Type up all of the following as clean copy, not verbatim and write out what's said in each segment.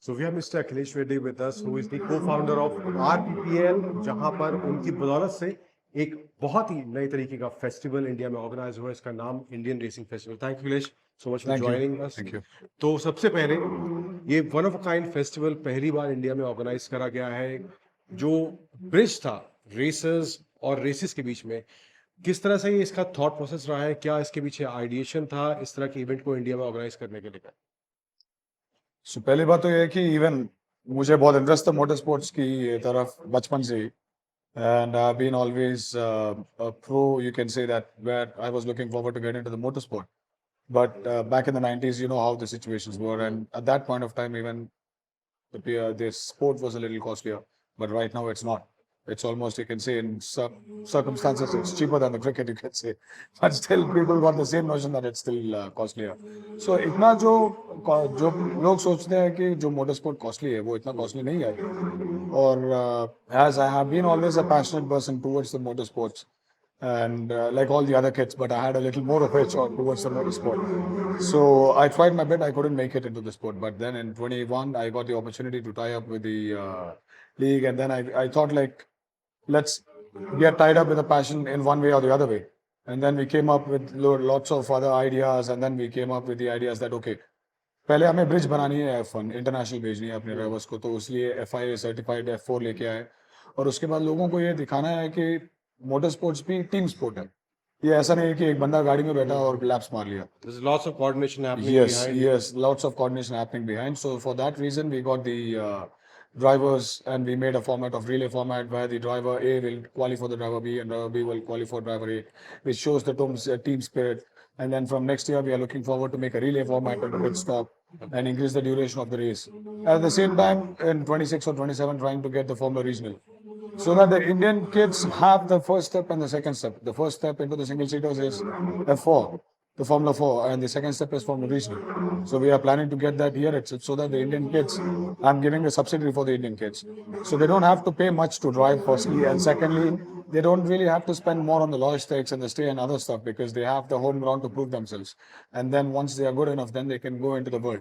So we have Mr. Akhilesh Reddy with us, who is the co-founder of RPPL, जहां पर उनकी बदौलत से एक बहुत ही नए तरीके का फेस्टिवल इंडिया में ऑर्गेनाइज हुआ है। इसका नाम Indian racing festival. Thank you Akhilesh so much for Thank you. Joining us. Thank you. तो सबसे पहले ये one of a kind festival पहली बार इंडिया में ऑर्गेनाइज करा गया है। जो ब्रिज था रेसर्स और रेसिस के बीच में, किस तरह से ये इसका थॉट प्रोसेस रहा है, क्या इसके पीछे आइडिएशन था इस तरह के इवेंट को इंडिया में ऑर्गेनाइज करने के लिए? सो पहली बात तो ये है कि इवन मुझे बहुत इंटरेस्ट था मोटर स्पोर्ट्स की तरफ बचपन से ही, and I been always pro, you can say that, where I was looking forward to get into the motor sport. But back in the 90s, you know how the situations were, and at that point of time, even the sport was a little costlier. But right now, it's not. It's almost, you can say, in some circumstances, it's cheaper than the cricket, you can say. But still, people got the same notion that it's still costlier. So, इतना जो लोग सोचते हैं कि जो motor sport costly है, वो इतना कॉस्टली नहीं है. और as I have been always a passionate person towards the motor sports, and like all the other kids, but I had a little more of a shot towards the motorsport. So I tried my bit. I couldn't make it into the sport, but then in 21, I got the opportunity to tie up with the league, and then I thought, like, let's get tied up with a passion in one way or the other way. And then we came up with lots of other ideas, and then we came up with the ideas that, okay, पहले हमें bridge बनानी है F1 international भेजनी है अपने drivers को, तो इसलिए FIA सर्टिफाइड F4 लेके आए. और उसके बाद लोगों को ये दिखाना है कि मोटर स्पोर्ट्स भी टीम स्पोर्ट है. ये ऐसा नहीं है कि एक बंदा गाड़ी में बैठा और लैप्स मार लिया. There's lots of coordination happening behind. Yes, lots of coordination happening behind. So for that reason, we got the drivers, and we made a format of relay format where the driver A will qualify for the driver B, and driver B will qualify for driver A, which shows the team spirit. And then from next year, we are looking forward to make a relay format at the pit stop and increase the duration of the race. At the same time, in 26 or 27, trying to get the Formula Regional, so that the Indian kids have the first step and the second step. The first step into the single seaters is F4, the Formula 4, and the second step is Formula Regional. So we are planning to get that here itself, so that the Indian kids, I'm giving a subsidy for the Indian kids, so they don't have to pay much to drive, firstly, and secondly, they don't really have to spend more on the logistics and the stay and other stuff, because they have the home ground to prove themselves. And then once they are good enough, then they can go into the world.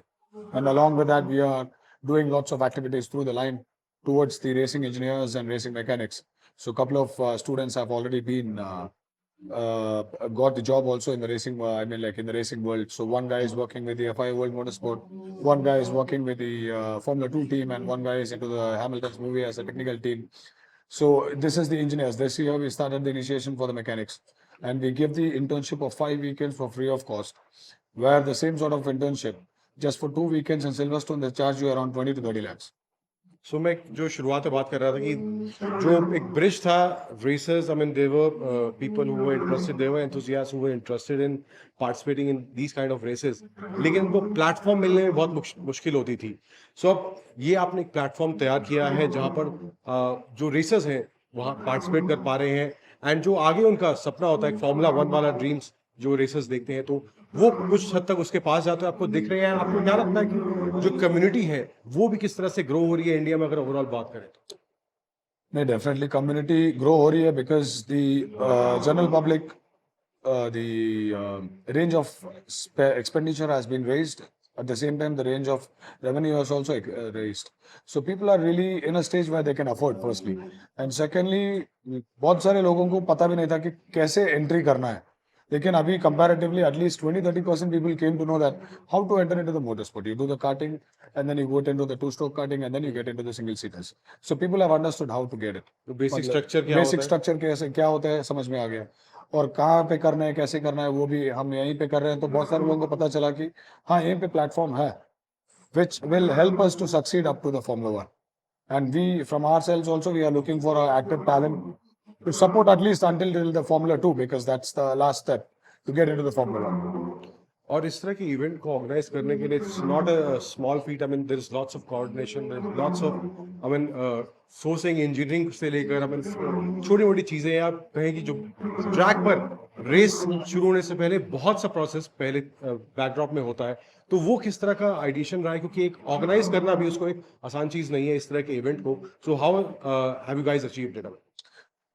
And along with that, we are doing lots of activities through the line towards the racing engineers and racing mechanics. So a couple of students have already been got the job also in the racing, like in the racing world. So one guy is working with the FIA World Motorsport, one guy is working with the Formula 2 team, and one guy is into the Hamilton's movie as a technical team. So this is the engineers. This year we started the initiation for the mechanics, and we give the internship of 5 weekends for free of cost, where the same sort of internship, just for 2 weekends in Silverstone, they charge you around 20 to 30 lakhs. सो मैं जो शुरुआत में बात कर रहा था कि जो एक ब्रिज था racers, I mean they were people who were interested, they were enthusiasts who were interested in participating in these kind of races, लेकिन उनको प्लेटफॉर्म मिलने में बहुत मुश्किल होती थी. सो अब ये आपने एक प्लेटफॉर्म तैयार किया है जहां पर जो रेसर्स हैं वहां पार्टिसिपेट कर पा रहे हैं, एंड जो आगे उनका सपना होता है फॉर्मूला 1 वाला ड्रीम्स जो रेसर्स देखते हैं, तो वो कुछ हद तक उसके पास जाते हैं, आपको दिख रहे हैं. आपको क्या लगता है कि जो कम्युनिटी है वो भी किस तरह से ग्रो हो रही है इंडिया में, अगर ओवरऑल बात करें तो? नहीं, डेफिनेटली कम्युनिटी ग्रो हो रही है, because the general public, the range of expenditure has been raised. At the same time, the range of revenue has also raised. So people are really in a stage where they can afford, firstly. And secondly, बहुत सारे लोगों को पता भी नहीं था कि कैसे एंट्री करना है. लेकिन अभी comparatively, at least 20-30% people came to know that how to enter into the motorsport. You do the karting, and then you go into the two-stroke karting, and then you get into the single seaters. So people have understood how to get it. तो basic structure क्या होता है? Basic structure कैसे क्या होता है समझ में आ गया, और कहाँ पे करना है, कैसे करना है, वो भी हम यहीं पे कर रहे हैं. तो बहुत सारे लोगों को पता चला कि हाँ, यहीं पे प्लेटफॉर्म है, which will help us to succeed up to the Formula 1. And we, from ourselves also, we are looking for an active talent to support at least until the Formula 2, because that's the last step to get into the Formula 1. और इस तरह के event को organise करने के लिए it's not a small feat. I mean there is lots of coordination, lots of, I mean sourcing, engineering से लेकर, आई मीन छोटी मोटी चीजें. आप कहें कि जो ट्रैक पर रेस शुरू होने से पहले बहुत सा प्रोसेस पहले बैकड्रॉप में होता है, तो वो किस तरह का आइडिएशन रहा है, क्योंकि एक ऑर्गेनाइज करना भी उसको एक आसान चीज नहीं है इस तरह के इवेंट को. So how have you guys achieved it?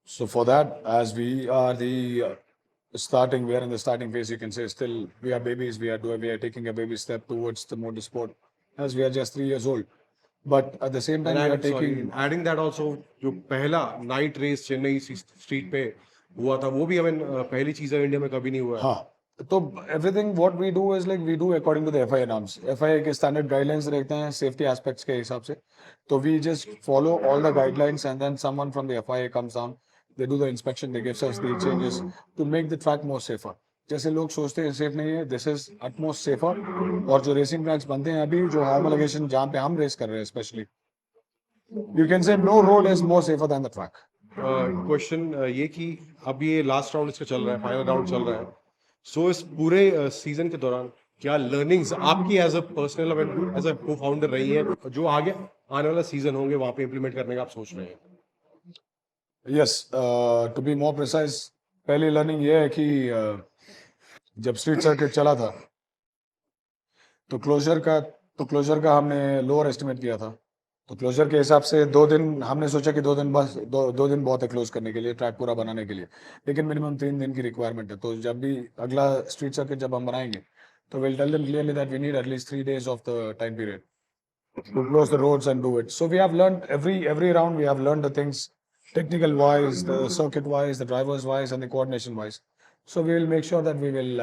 So for that, as we are the starting, we are in the starting phase, you can say. Still we are babies. We are taking a baby step towards the motorsport, as we are just 3 years old. But at the same time, And we are I'm sorry, taking. adding that also, जो पहला night race Chennai street पे हुआ था, वो भी हमें पहली चीज है इंडिया में कभी नहीं हुआ है. हाँ, तो everything what we do is like we do according to the FIA norms. FIA के standard guidelines रहते हैं safety aspects के हिसाब से. तो we just follow all the guidelines and then someone from the FIA comes down. They do the inspection. They give us the changes to make the track more safer. जैसे लोग सोचते हैं safe नहीं है, this is utmost safer. और जो racing tracks बनते हैं अभी, जो homologation जहाँ पे हम रेस कर रहे हैं especially, you can say no road is more safer than the track. Question ये कि अब ये लास्ट राउंड इसका चल रहा है, फाइनल राउंड चल रहा है. सो इस पूरे सीजन के दौरान क्या लर्निंग्स आपकी as a personal as a cofounder रही है, जो आगे आने वाला सीजन होंगे वहां पे इम्प्लीमेंट करने का आप सोच रहे हैं? Yes, to be more precise, पहली लर्निंग ये है कि जब स्ट्रीट सर्किट चला था तो क्लोजर का हमने लोअर एस्टिमेट किया था. तो क्लोजर के हिसाब से 2 दिन हमने सोचा कि 2 दिन बस 2 दिन बहुत है क्लोज करने के लिए, ट्रैक पूरा बनाने के लिए. लेकिन मिनिमम 3 दिन की रिक्वायरमेंट है. तो जब भी अगला स्ट्रीट सर्किट जब हम बनाएंगे तो will tell them clearly that we need at least 3 days of the time period to close the roads and do it. So we have learned every round we have learned the things technical wise, the circuit wise, the drivers wise, and the coordination wise. So we will make sure that we will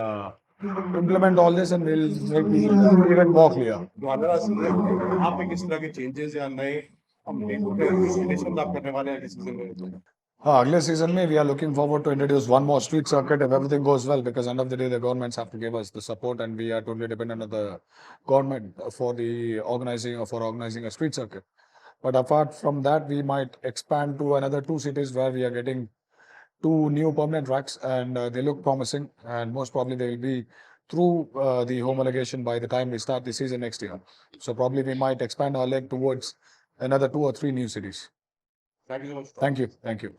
implement all this and we'll make it even more clear. आप में किस तरह के changes या नए implementations आप करने वाले हैं इस सीजन में? हाँ, अगले सीजन में we are looking forward to introduce one more street circuit if everything goes well, because end of the day the governments have to give us the support and we are totally dependent on the government for the organizing a street circuit. But apart from that, we might expand to another 2 cities where we are getting 2 new permanent tracks and they look promising, and most probably they will be through the homologation by the time we start the season next year. So probably we might expand our leg towards another 2 or 3 new cities. Thank you so much. Thank you.